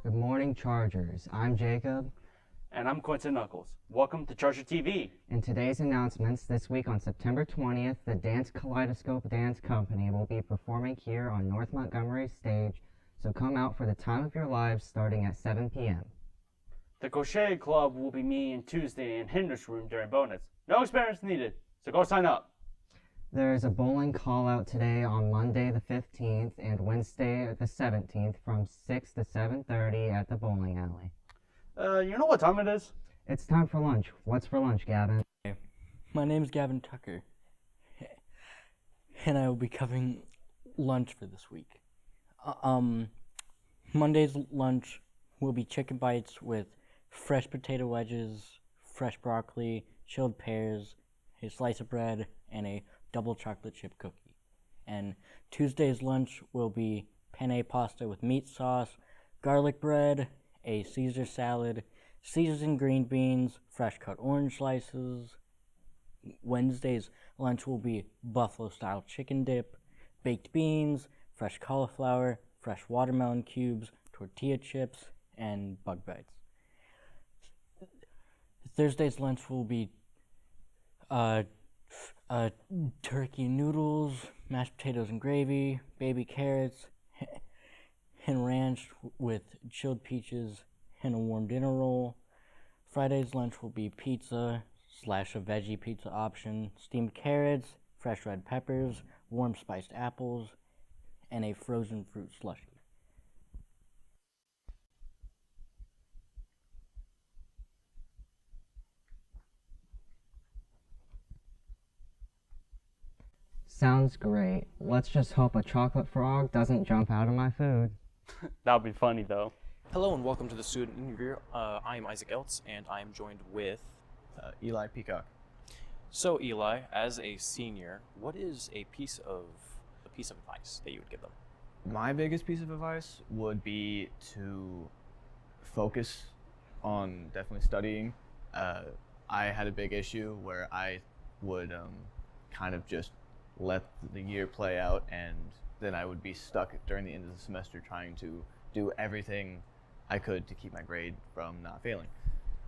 Good morning, Chargers. I'm Jacob. And I'm Quincy Knuckles. Welcome to Charger TV. In today's announcements, this week on September 20th, the Dance Kaleidoscope Dance Company will be performing here on North Montgomery stage, so come out for the time of your lives starting at 7 p.m. The Koshade Club will be meeting Tuesday in Hinder's room during bonus. No experience needed, so go sign up. There is a bowling call-out today on Monday the 15th and Wednesday the 17th from 6 to 7:30 at the bowling alley. You know what time it is? It's time for lunch. What's for lunch, Gavin? My name's Gavin Tucker, and I will be covering lunch for this week. Monday's lunch will be chicken bites with fresh potato wedges, fresh broccoli, chilled pears, a slice of bread, and a double chocolate chip cookie. And Tuesday's lunch will be penne pasta with meat sauce, garlic bread, a Caesar salad, seasoned green beans, fresh cut orange slices. Wednesday's lunch will be buffalo-style chicken dip, baked beans, fresh cauliflower, fresh watermelon cubes, tortilla chips, and bug bites. Thursday's lunch will be turkey noodles, mashed potatoes and gravy, baby carrots, and ranch with chilled peaches and a warm dinner roll. Friday's lunch will be pizza / a veggie pizza option, steamed carrots, fresh red peppers, warm spiced apples, and a frozen fruit slushie. Sounds great. Let's just hope a chocolate frog doesn't jump out of my food. That would be funny though. Hello and welcome to the student interview. I am Isaac Eltz and I am joined with Eli Peacock. So Eli, as a senior, what is a piece of advice that you would give them? My biggest piece of advice would be to focus on definitely studying. I had a big issue where I would kind of just let the year play out, and then I would be stuck during the end of the semester trying to do everything I could to keep my grade from not failing.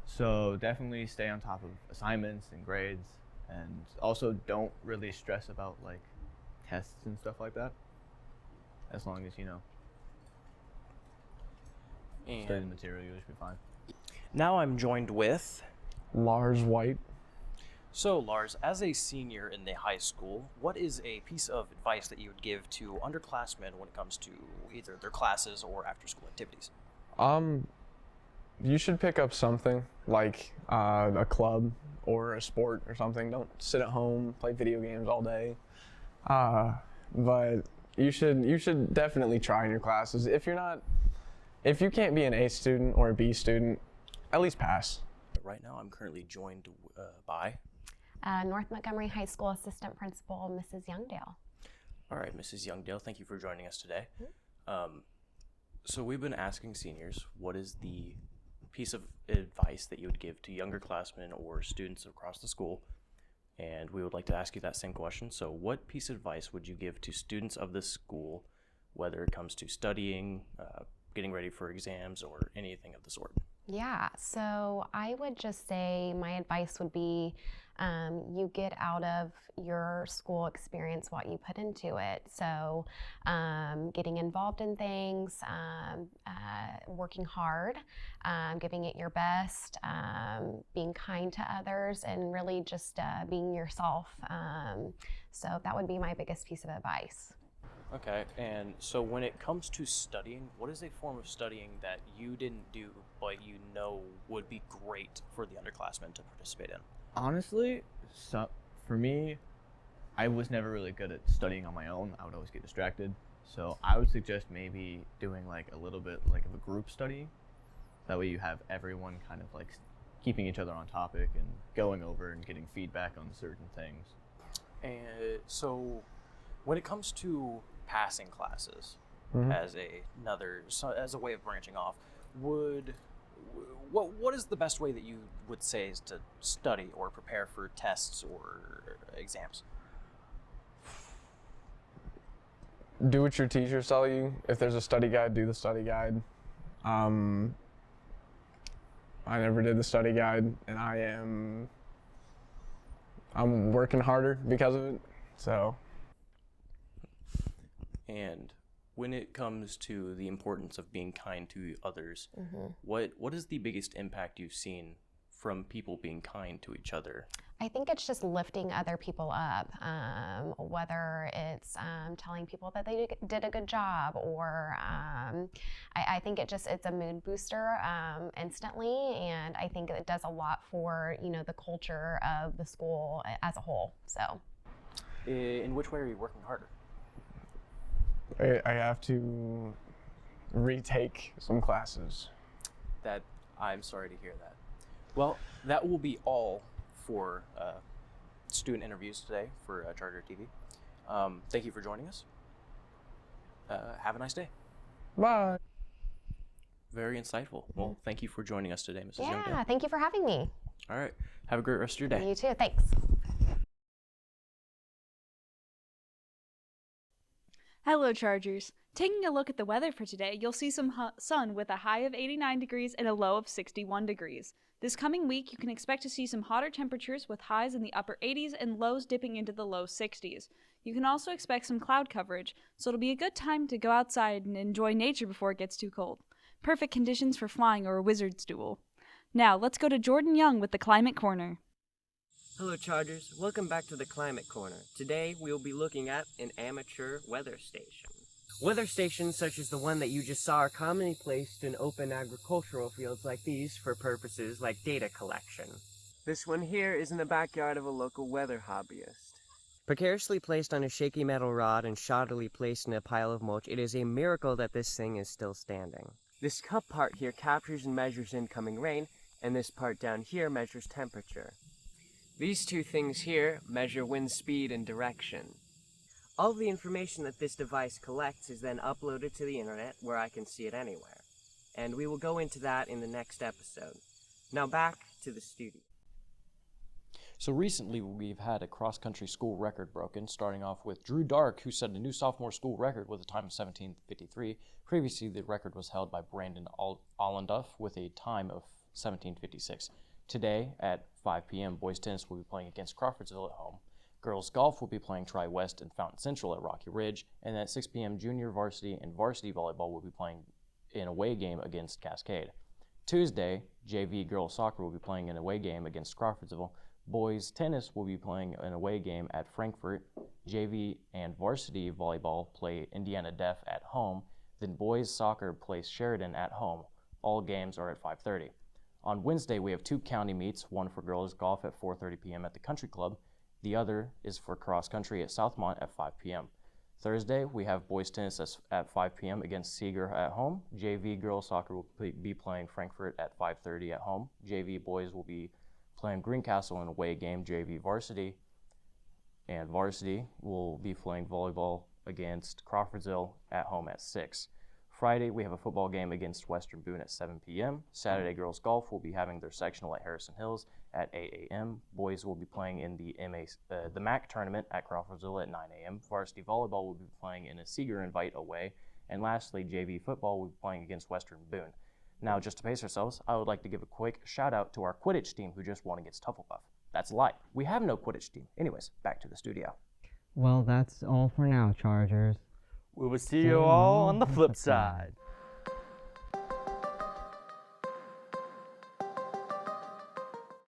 So definitely stay on top of assignments and grades, and also don't really stress about like tests and stuff like that, as long as study the material, you should be fine. Now I'm joined with Lars White. So Lars, as a senior in the high school, what is a piece of advice that you would give to underclassmen when it comes to either their classes or after school activities? You should pick up something like a club or a sport or something. Don't sit at home, play video games all day. But you should definitely try in your classes. If you can't be an A student or a B student, at least pass. Right now I'm currently joined by North Montgomery High School Assistant Principal, Mrs. Youngdale. All right, Mrs. Youngdale, thank you for joining us today. So we've been asking seniors, what is the piece of advice that you would give to younger classmen or students across the school? And we would like to ask you that same question. So what piece of advice would you give to students of this school, whether it comes to studying, getting ready for exams, or anything of the sort? Yeah, so I would just say my advice would be you get out of your school experience what you put into it. So getting involved in things, working hard, giving it your best, being kind to others, and really just being yourself. So that would be my biggest piece of advice. Okay, and so when it comes to studying, what is a form of studying that you didn't do but you know would be great for the underclassmen to participate in? Honestly, for me, I was never really good at studying on my own. I would always get distracted. So I would suggest maybe doing like a little bit like of a group study. That way you have everyone kind of like keeping each other on topic and going over and getting feedback on certain things. And so when it comes to passing classes, as a way of branching off, what is the best way that you would say is to study or prepare for tests or exams? Do what your teachers tell you. If there's a study guide, do the study guide. I never did the study guide, and I'm working harder because of it. So. And when it comes to the importance of being kind to others, what is the biggest impact you've seen from people being kind to each other? I think it's just lifting other people up, whether it's telling people that they did a good job, or I think it's a mood booster instantly, and I think it does a lot for the culture of the school as a whole. So, In which way are you working harder? I have to retake some classes. I'm sorry to hear that. Well, that will be all for student interviews today for Charter TV. Thank you for joining us. Have a nice day. Bye. Very insightful. Well, thank you for joining us today, Mrs. Youngdale. Yeah, thank you for having me. All right. Have a great rest of your day. You too. Thanks. Hello, Chargers. Taking a look at the weather for today, you'll see some sun with a high of 89 degrees and a low of 61 degrees. This coming week, you can expect to see some hotter temperatures with highs in the upper 80s and lows dipping into the low 60s. You can also expect some cloud coverage, so it'll be a good time to go outside and enjoy nature before it gets too cold. Perfect conditions for flying or a wizard's duel. Now, let's go to Jordan Young with the Climate Corner. Hello Chargers, welcome back to the Climate Corner. Today we will be looking at an amateur weather station. Weather stations such as the one that you just saw are commonly placed in open agricultural fields like these for purposes like data collection. This one here is in the backyard of a local weather hobbyist. Precariously placed on a shaky metal rod and shoddily placed in a pile of mulch, it is a miracle that this thing is still standing. This cup part here captures and measures incoming rain, and this part down here measures temperature. These two things here measure wind speed and direction. All of the information that this device collects is then uploaded to the internet where I can see it anywhere. And we will go into that in the next episode. Now back to the studio. So recently we've had a cross-country school record broken, starting off with Drew Dark, who set a new sophomore school record with a time of 17:53. Previously the record was held by Brandon Allenduff with a time of 17:56. Today at 5 p.m. boys tennis will be playing against Crawfordsville at home. Girls golf will be playing Tri-West and Fountain Central at Rocky Ridge. And at 6 p.m. junior varsity and varsity volleyball will be playing an away game against Cascade. Tuesday, JV girls soccer will be playing an away game against Crawfordsville. Boys tennis will be playing an away game at Frankfort. JV and varsity volleyball play Indiana Deaf at home. Then boys soccer plays Sheridan at home. All games are at 5:30. On Wednesday, we have two county meets, one for girls golf at 4:30 p.m. at the Country Club. The other is for cross country at Southmont at 5 p.m. Thursday, we have boys tennis at 5 p.m. against Seeger at home. JV girls soccer will be playing Frankfort at 5:30 at home. JV boys will be playing Greencastle in a away game, JV varsity. And varsity will be playing volleyball against Crawfordsville at home at 6. Friday, we have a football game against Western Boone at 7 p.m. Saturday, girls golf will be having their sectional at Harrison Hills at 8 a.m. Boys will be playing in the MAC tournament at Crawfordsville at 9 a.m. Varsity volleyball will be playing in a Seeger Invite away. And lastly, JV football will be playing against Western Boone. Now, just to pace ourselves, I would like to give a quick shout out to our Quidditch team who just won against Tufflepuff. That's a lie. We have no Quidditch team. Anyways, back to the studio. Well, that's all for now, Chargers. We will see you all on the flip side.